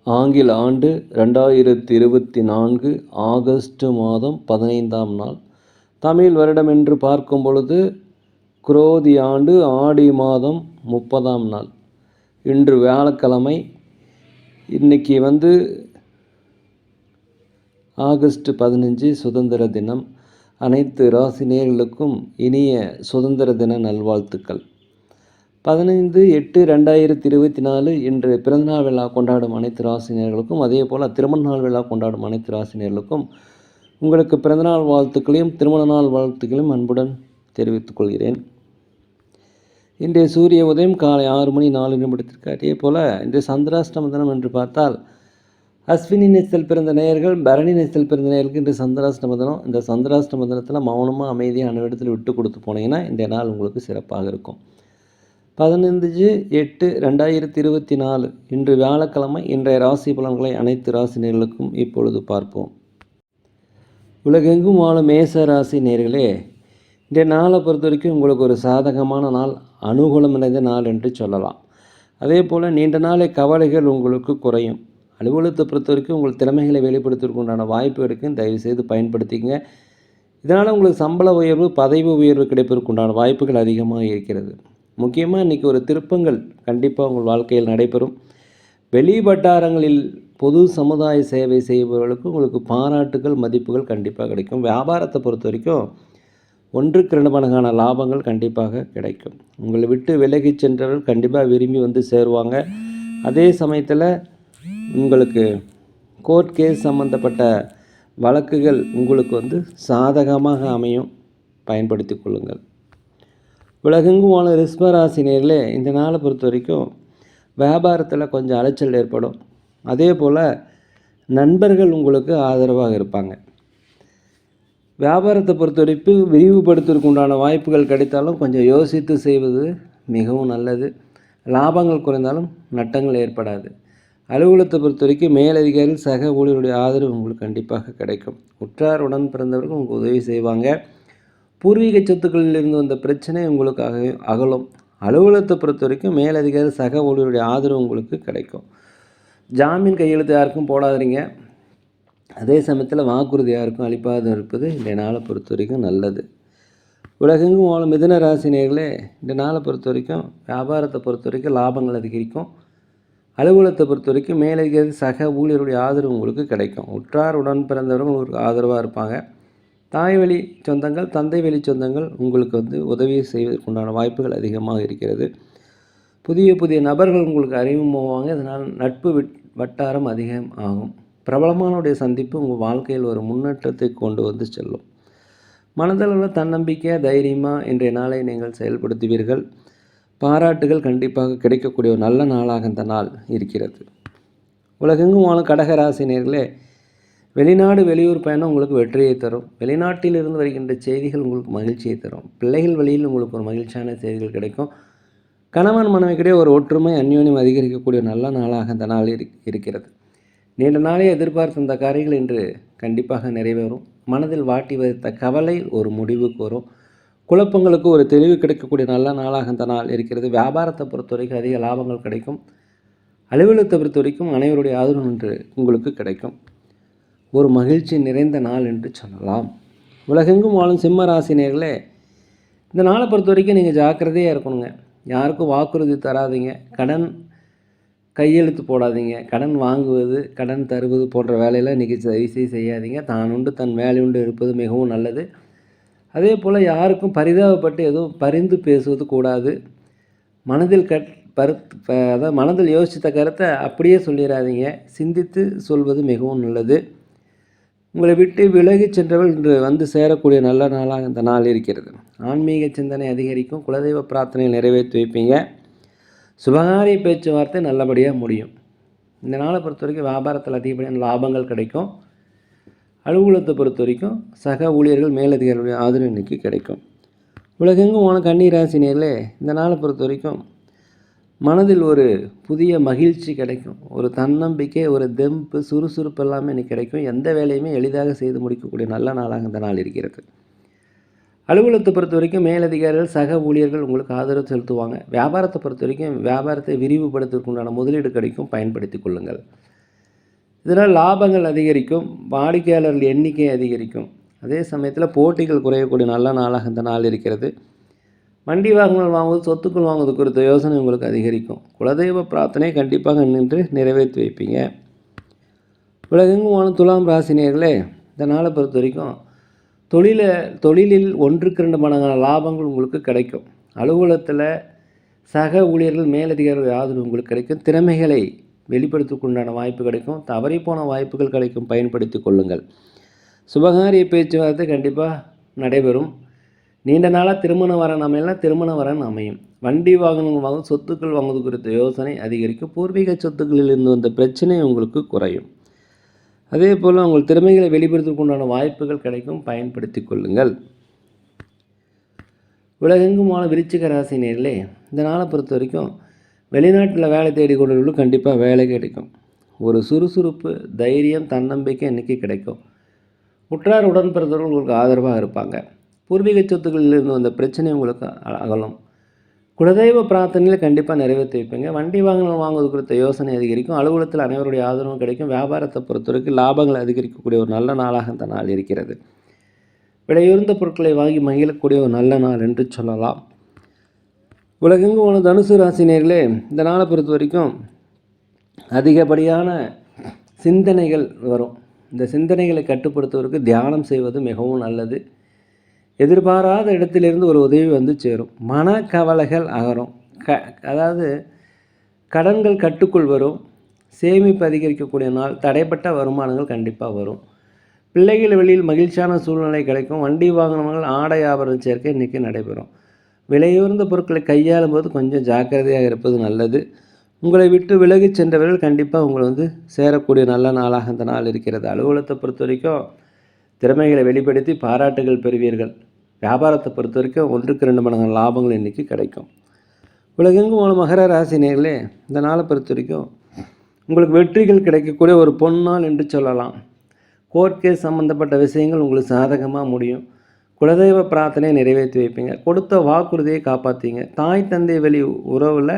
ஆங்கில ஆண்டு 2024 ஆகஸ்ட் மாதம் 15ஆம் நாள். தமிழ் வருடம் என்று பார்க்கும் பொழுது குரோதி ஆண்டு ஆடி மாதம் 30ஆம் நாள். இன்று வியாழக்கிழமை. இன்னைக்கு ஆகஸ்ட் 15 சுதந்திர தினம். அனைத்து ராசி நேயர்களுக்கும் இனிய சுதந்திர தின நல்வாழ்த்துக்கள். 15/8/2024 இன்று பிறந்தநாள் விழா கொண்டாடும் அனைத்து ராசினியர்களுக்கும், அதே போல் திருமண நாள் விழா கொண்டாடும் அனைத்து ராசினியர்களுக்கும் உங்களுக்கு பிறந்தநாள் வாழ்த்துக்களையும் திருமண நாள் வாழ்த்துக்களையும் அன்புடன் தெரிவித்துக் கொள்கிறேன். இன்றைய சூரிய உதயம் காலை 6:04 அதே போல் இன்றைய சந்திராஷ்டம தினம் என்று பார்த்தால் அஸ்வினி நேசத்தில் பிறந்த நேயர்கள், பரணி நேசத்தில் பிறந்த நேயர்களுக்கு இன்று சந்திராஷ்டம தினம். இந்த சந்திராஷ்டம தினத்தில் மௌனமாக அமைதியாக அனைவரிடத்தில் விட்டு கொடுத்து போனீங்கன்னா இந்த நாள் உங்களுக்கு சிறப்பாக இருக்கும். 15/8/2024 இன்று வியாழக்கிழமை. இன்றைய ராசி பலன்களை அனைத்து ராசி நேயர்களுக்கும் இப்பொழுது பார்ப்போம். உலகெங்கும் வாழும் மேச ராசி நேயர்களே, இன்றைய நாளை பொறுத்த வரைக்கும் உங்களுக்கு ஒரு சாதகமான நாள், அனுகூலம் நிறைந்த நாள் என்று சொல்லலாம். அதே போல் நீண்ட நாளை கவலைகள் உங்களுக்கு குறையும். அலுவலகத்தை பொறுத்த வரைக்கும் உங்கள் திறமைகளை வெளிப்படுத்துவதற்கு உண்டான வாய்ப்பு இருக்கும். தயவுசெய்து பயன்படுத்திங்க. இதனால் உங்களுக்கு சம்பள உயர்வு, பதவி உயர்வு கிடைப்பதற்கு உண்டான வாய்ப்புகள் அதிகமாக இருக்கிறது. முக்கியமாக இன்றைக்கி ஒரு திருப்பங்கள் கண்டிப்பாக உங்கள் வாழ்க்கையில் நடைபெறும். வெளி வட்டாரங்களில் பொது சமுதாய சேவை செய்பவர்களுக்கு உங்களுக்கு பாராட்டுகள், மதிப்புகள் கண்டிப்பாக கிடைக்கும். வியாபாரத்தை பொறுத்த வரைக்கும் 1க்கு 2 மடங்கான லாபங்கள் கண்டிப்பாக கிடைக்கும். உங்களை விட்டு விலகி சென்றவர்கள் கண்டிப்பாக விரும்பி சேருவாங்க. அதே சமயத்தில் உங்களுக்கு கோர்ட் கேஸ் சம்பந்தப்பட்ட வழக்குகள் உங்களுக்கு சாதகமாக அமையும். பயன்படுத்தி கொள்ளுங்கள். உலகெங்கும் வாழும் ரிஷபராசி நேயர்களே, இந்த நாளை பொறுத்த வரைக்கும் வியாபாரத்தில் கொஞ்சம் அலைச்சல் ஏற்படும். அதே போல் நண்பர்கள் உங்களுக்கு ஆதரவாக இருப்பாங்க. வியாபாரத்தை பொறுத்த வரைக்கும் விரிவுபடுத்துவதற்கு உண்டான வாய்ப்புகள் கிடைத்தாலும் கொஞ்சம் யோசித்து செய்வது மிகவும் நல்லது. லாபங்கள் குறைந்தாலும் நட்டங்கள் ஏற்படாது. அலுவலகத்தை பொறுத்த வரைக்கும் மேலதிகாரிகள், சக ஊழியருடைய ஆதரவு உங்களுக்கு கண்டிப்பாக கிடைக்கும். உற்றார் உடன் பிறந்தவர்கள் உங்களுக்கு உதவி செய்வாங்க. பூர்வீக சொத்துக்களில் இருந்து வந்த பிரச்சனை உங்களுக்கு அகலும். அலுவலகத்தை பொறுத்த வரைக்கும் மேலதிகாரி, சக ஊழியருடைய ஆதரவு உங்களுக்கு கிடைக்கும். ஜாமீன் கையெழுத்து யாருக்கும் போடாதீங்க. அதே சமயத்தில் வாக்குறுதி யாருக்கும் அளிப்பாது இருப்பது இந்த நாளை பொறுத்த வரைக்கும் நல்லது. உலகெங்கும் வாழும் மிதுன ராசி நேயர்களே, இந்த நாளை பொறுத்த வரைக்கும் வியாபாரத்தை பொறுத்த வரைக்கும் லாபங்கள் அதிகரிக்கும். அலுவலகத்தை பொறுத்த வரைக்கும் மேலதிகாரி, சக ஊழியருடைய ஆதரவு உங்களுக்கு கிடைக்கும். உற்றார் உடன் பிறந்தவர்கள் உங்களுக்கு ஆதரவாக இருப்பாங்க. தாய் வழி சொந்தங்கள், தந்தை வழி சொந்தங்கள் உங்களுக்கு உதவி செய்வதற்குண்டான வாய்ப்புகள் அதிகமாக இருக்கிறது. புதிய புதிய நபர்கள் உங்களுக்கு அறிமுகமாவாங்க. இதனால் நட்பு வட்டாரம் அதிகம் ஆகும். பிரபலமானுடைய சந்திப்பு உங்கள் வாழ்க்கையில் ஒரு முன்னேற்றத்தை கொண்டு செல்லும். மனதளவில் தன்னம்பிக்கை, தைரியமாக இன்றைய நாளை நீங்கள் செயல்படுத்துவீர்கள். பாராட்டுகள் கண்டிப்பாக கிடைக்கக்கூடிய ஒரு நல்ல நாளாக இந்த நாள் இருக்கிறது. உலகெங்கும் வாழும் கடகராசி நேயர்களே, வெளிநாடு வெளியூர் பயணம் உங்களுக்கு வெற்றியை தரும். வெளிநாட்டிலிருந்து வருகின்ற செய்திகள் உங்களுக்கு மகிழ்ச்சியை தரும். பிள்ளைகள் வழியில் உங்களுக்கு ஒரு மகிழ்ச்சியான செய்திகள் கிடைக்கும். கணவன் மனைவிக்கிடையே ஒரு ஒற்றுமை, அந்யோன்யம் அதிகரிக்கக்கூடிய நல்ல நாளாக இந்த நாள் இருக்கிறது. நீண்ட நாளே எதிர்பார்த்த இந்த காரியங்கள் இன்று கண்டிப்பாக நிறைவேறும். மனதில் வாட்டி வைத்த கவலை ஒரு முடிவுக்கு வரும். குழப்பங்களுக்கு ஒரு தெளிவு கிடைக்கக்கூடிய நல்ல நாளாக இந்த நாள் இருக்கிறது. வியாபாரத்தை பொறுத்த வரைக்கும் அதிக லாபங்கள் கிடைக்கும். அலுவலகத்தை பொறுத்த வரைக்கும் அனைவருடைய ஆதரவு இன்று உங்களுக்கு கிடைக்கும். ஒரு மகிழ்ச்சி நிறைந்த நாள் என்று சொல்லலாம். உலகெங்கும் வாழும் சிம்ம ராசி நேயர்களே, இந்த நாளை பொறுத்த வரைக்கும் நீங்கள் ஜாக்கிரதையாக இருக்கணுங்க. யாருக்கும் வாக்குறுதி தராதீங்க. கடன் கையெழுத்து போடாதீங்க. கடன் வாங்குவது, கடன் தருவது போன்ற வேலையெல்லாம் இன்றைக்கி செய்யாதீங்க. தான் உண்டு தன் வேலை உண்டு இருப்பது மிகவும் நல்லது. அதே போல் யாருக்கும் பரிதாபப்பட்டு எதுவும் பரிந்து பேசுவது கூடாது. மனதில் அதாவது மனதில் யோசித்த கருத்தை அப்படியே சொல்லிடாதீங்க. சிந்தித்து சொல்வது மிகவும் நல்லது. உங்களை விட்டு விலகி சென்றவர்கள் இன்று சேரக்கூடிய நல்ல நாளாக இந்த நாள் இருக்கிறது. ஆன்மீக சிந்தனை அதிகரிக்கும். குலதெய்வ பிரார்த்தனையை நிறைவேற்றி வைப்பீங்க. சுபகாரிய பேச்சுவார்த்தை நல்லபடியாக முடியும். இந்த நாளை பொறுத்த வரைக்கும் வியாபாரத்தில் அதிகப்படியான லாபங்கள் கிடைக்கும். அலுவலகத்தை பொறுத்த வரைக்கும் சக ஊழியர்கள், மேலதிகாரிகளுடைய ஆதரவு இன்றைக்கி கிடைக்கும். உலகெங்கும் போன கன்னி ராசி நேயர்களே, இந்த நாளை பொறுத்த வரைக்கும் மனதில் ஒரு புதிய மகிழ்ச்சி கிடைக்கும். ஒரு தன்னம்பிக்கை, ஒரு தெம்பு, சுறுசுறுப்பு எல்லாமே இன்றைக்கி கிடைக்கும். எந்த வேலையுமே எளிதாக செய்து முடிக்கக்கூடிய நல்ல நாளாக இந்த நாள் இருக்கிறது. அலுவலகத்தை பொறுத்த வரைக்கும் மேலதிகாரிகள், சக ஊழியர்கள் உங்களுக்கு ஆதரவு செலுத்துவாங்க. வியாபாரத்தை பொறுத்த வரைக்கும் வியாபாரத்தை விரிவுபடுத்துவதற்குண்டான முதலீடு கிடைக்கும். பயன்படுத்தி கொள்ளுங்கள். இதனால் லாபங்கள் அதிகரிக்கும், வாடிக்கையாளர்கள் எண்ணிக்கை அதிகரிக்கும். அதே சமயத்தில் போட்டிகள் குறையக்கூடிய நல்ல நாளாக இந்த நாள் இருக்கிறது. வண்டி வாகனங்கள் வாங்குவது, சொத்துக்கள் வாங்குவது குறித்த யோசனை உங்களுக்கு அதிகரிக்கும். குலதெய்வ பிரார்த்தனை கண்டிப்பாக நின்று நிறைவேற்றி வைப்பீங்க. உலகெங்கும் வாழும் துலாம் ராசினியர்களே, இந்த நாளை பொறுத்த வரைக்கும் தொழிலில் 1க்கு 2 மடங்கான லாபங்கள் உங்களுக்கு கிடைக்கும். அலுவலகத்தில் சக ஊழியர்கள், மேலதிகாரிகள் ஆதரவு உங்களுக்கு கிடைக்கும். திறமைகளை வெளிப்படுத்துவதற்குண்டான வாய்ப்பு கிடைக்கும். தவறிப்போன வாய்ப்புகள் கிடைக்கும், பயன்படுத்தி கொள்ளுங்கள். சுபகாரிய பேச்சுவார்த்தை கண்டிப்பாக நடைபெறும். நீண்ட நாளாக திருமண வரன் அமையலாம், திருமண வரன் அமையும். வண்டி வாகனங்கள் வாங்கும், சொத்துக்கள் வாங்குவது குறித்த யோசனை அதிகரிக்கும். பூர்வீக சொத்துக்களில் இருந்து வந்த பிரச்சனை உங்களுக்கு குறையும். அதே போல் உங்கள் திறமைகளை வெளிப்படுத்துவதற்குண்டான வாய்ப்புகள் கிடைக்கும், பயன்படுத்தி கொள்ளுங்கள். உலகெங்குமான விருச்சிக ராசி நேர்களே, இந்த நாளை பொறுத்த வரைக்கும் வெளிநாட்டில் வேலை தேடி கொண்டவர்களுக்கு கண்டிப்பாக வேலை கிடைக்கும். ஒரு சுறுசுறுப்பு, தைரியம், தன்னம்பிக்கை இன்றைக்கி கிடைக்கும். உற்றார் உடன்பிறந்தவர்கள் உங்களுக்கு ஆதரவாக இருப்பாங்க. பூர்வீக சொத்துக்களில் இருந்து வந்த பிரச்சனை உங்களுக்கு அகலும். குலதெய்வ பிரார்த்தனையில் கண்டிப்பாக நிறைவேற்றி வைப்பீங்க. வண்டி வாகனம் வாங்குவது குறித்த யோசனை அதிகரிக்கும். அலுவலகத்தில் அனைவருடைய ஆதரவும் கிடைக்கும். வியாபாரத்தை பொறுத்தவரைக்கும் லாபங்கள் அதிகரிக்கக்கூடிய ஒரு நல்ல நாளாக இந்த நாள் இருக்கிறது. விலையுயர்ந்த பொருட்களை வாங்கி மகிழக்கூடிய ஒரு நல்ல நாள் என்று சொல்லலாம். உலகெங்கும் உள்ள தனுசு ராசினியர்களே, இந்த நாளை பொறுத்த வரைக்கும் அதிகப்படியான சிந்தனைகள் வரும். இந்த சிந்தனைகளை கட்டுப்படுத்துவதற்கு தியானம் செய்வது மிகவும் நல்லது. எதிர்பாராத இடத்திலிருந்து ஒரு உதவி வந்து சேரும். மனக்கவலைகள் அகரும். அதாவது கடன்கள் கட்டுக்குள் வரும். சேமிப்பு அதிகரிக்கக்கூடிய நாள். தடைப்பட்ட வருமானங்கள் கண்டிப்பாக வரும். பிள்ளைகள் வெளியில் மகிழ்ச்சியான சூழ்நிலை கிடைக்கும். வண்டி வாகனங்கள், ஆடை ஆபரண சேர்க்கை இன்றைக்கி நடைபெறும். விலையுயர்ந்த பொருட்களை கையாளும் போது கொஞ்சம் ஜாக்கிரதையாக இருப்பது நல்லது. உங்களை விட்டு விலகி சென்றவர்கள் கண்டிப்பாக உங்களை சேரக்கூடிய நல்ல நாளாக இந்த நாள் இருக்கிறது. அலுவலகத்தை பொறுத்த வரைக்கும் திறமைகளை வெளிப்படுத்தி பாராட்டுகள் பெறுவீர்கள். வியாபாரத்தை பொறுத்த வரைக்கும் 1க்கு 2 மடங்கு லாபங்கள் இன்றைக்கி கிடைக்கும். உலகெங்கும் உள்ள மகர ராசினியர்களே, இந்த நாளை பொறுத்த வரைக்கும் உங்களுக்கு வெற்றிகள் கிடைக்கக்கூடிய ஒரு பொன்னாள் என்று சொல்லலாம். கோர்ட் கேஸ் சம்மந்தப்பட்ட விஷயங்கள் உங்களுக்கு சாதகமாக முடியும். குலதெய்வ பிரார்த்தனை நிறைவேற்றி வைப்பீங்க. கொடுத்த வாக்குறுதியை காப்பாற்றிங்க. தாய் தந்தை வெளி உறவில்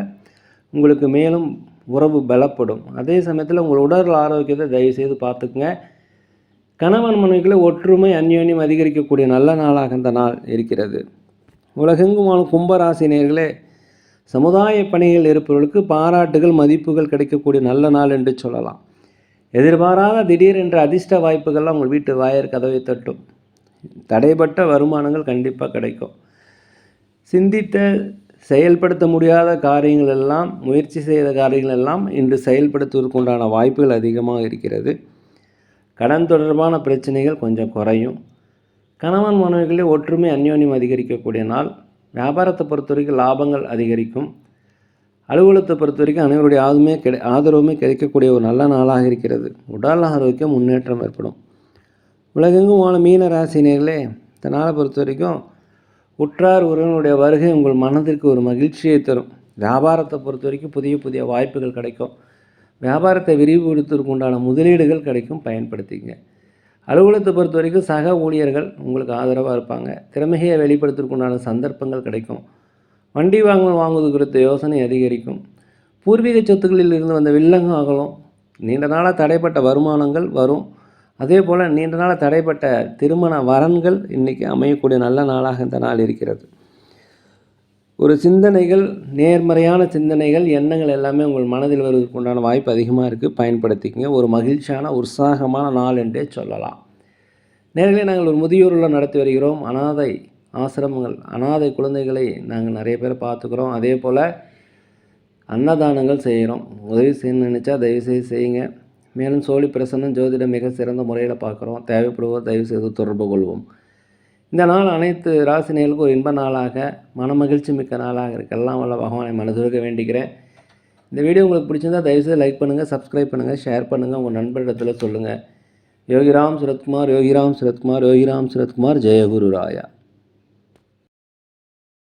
உங்களுக்கு மேலும் உறவு பலப்படும். அதே சமயத்தில் உங்கள் உடல் ஆரோக்கியத்தை தயவுசெய்து பார்த்துக்குங்க. கணவன் மனைவிகளை ஒற்றுமை, அந்யோன்யம் அதிகரிக்கக்கூடிய நல்ல நாளாக இந்த நாள் இருக்கிறது. உலகெங்கும் வாழும் கும்பராசினியர்களே, சமுதாய பணிகள் இருப்பவர்களுக்கு பாராட்டுகள், மதிப்புகள் கிடைக்கக்கூடிய நல்ல நாள் என்று சொல்லலாம். எதிர்பாராத திடீரென்ற அதிர்ஷ்ட வாய்ப்புகள்லாம் உங்கள் வீட்டு வாயர் கதவை தட்டும். தடைப்பட்ட வருமானங்கள் கண்டிப்பாக கிடைக்கும். சிந்தித்த செயல்படுத்த முடியாத காரியங்கள் எல்லாம், முயற்சி செய்த காரியங்கள் எல்லாம் இன்று செயல்படுத்துவதற்கு உண்டான வாய்ப்புகள் அதிகமாக இருக்கிறது. கடன் தொடர்பான பிரச்சனைகள் கொஞ்சம் குறையும். கணவன் மனைவிகளே ஒற்றுமை, அந்யோன்யம் அதிகரிக்கக்கூடிய நாள். வியாபாரத்தை பொறுத்த வரைக்கும் லாபங்கள் அதிகரிக்கும். அலுவலகத்தை பொறுத்த வரைக்கும் அனைவருடைய ஆதரவுமே கிடைக்கக்கூடிய ஒரு நல்ல நாளாக இருக்கிறது. உடல் ஆரோக்கியம் முன்னேற்றம் ஏற்படும். உலகெங்கும் வாழும் மீன ராசினியர்களே, இந்த நாளை பொறுத்த வரைக்கும் உற்றார் உறவினருடைய வருகை உங்கள் மனதிற்கு ஒரு மகிழ்ச்சியை தரும். வியாபாரத்தை பொறுத்த வரைக்கும் புதிய புதிய வாய்ப்புகள் கிடைக்கும். வியாபாரத்தை விரிவுபடுத்துவதற்கு உண்டான முதலீடுகள் கிடைக்கும், பயன்படுத்திங்க. அலுவலகத்தை பொறுத்த வரைக்கும் சக ஊழியர்கள் உங்களுக்கு ஆதரவாக இருப்பாங்க. திறமையை வெளிப்படுத்துவதற்கு உண்டான சந்தர்ப்பங்கள் கிடைக்கும். வண்டி வாங்குவது குறித்த யோசனை அதிகரிக்கும். பூர்வீக சொத்துக்களில் இருந்து வந்த வில்லங்கம் அகலும். நீண்ட நாளாக தடைப்பட்ட வருமானங்கள் வரும். அதே போல் நீண்ட நாளாக தடைப்பட்ட திருமண வரன்கள் இன்றைக்கி அமையக்கூடிய நல்ல நாளாக இந்த நாள் இருக்கிறது. ஒரு சிந்தனைகள், நேர்மறையான சிந்தனைகள், எண்ணங்கள் எல்லாமே உங்கள் மனதில் வருவதற்கு உண்டான வாய்ப்பு அதிகமாக இருக்குது, பயன்படுத்திக்கங்க. ஒரு மகிழ்ச்சியான, உற்சாகமான நாள் என்றே சொல்லலாம். நேர்களே, நாங்கள் ஒரு முதியோரில் நடத்தி வருகிறோம். அனாதை ஆசிரமங்கள், அனாதை குழந்தைகளை நாங்கள் நிறைய பேர் பார்த்துக்குறோம். அதே போல் அன்னதானங்கள் செய்கிறோம். உதவி செய்யணும்னு நினச்சா தயவுசெய்து செய்யுங்க. மேலும் சோழி பிரசன்னம் ஜோதிடம் மிக சிறந்த முறையில் பார்க்குறோம். தேவைப்படுவோர் தயவுசெய்து தொடர்பு கொள்வோம். இந்த நாள் அனைத்து ராசினியர்களுக்கும் ஒரு இன்ப நாளாக, மனமகிழ்ச்சி மிக்க நாளாக இருக்கலாம் வல்ல பகவானை மனதுருக வேண்டிக்கிறேன். இந்த வீடியோ உங்களுக்கு பிடிச்சிருந்தால் தயவுசெய்து லைக் பண்ணுங்கள், சப்ஸ்கிரைப் பண்ணுங்கள், ஷேர் பண்ணுங்கள், உங்கள் நண்பரிடத்தில் சொல்லுங்கள். யோகிராம் சுரத்குமார், யோகிராம் சுரத்குமார், யோகிராம் சுரத்குமார், ஜெயகுரு ராயா.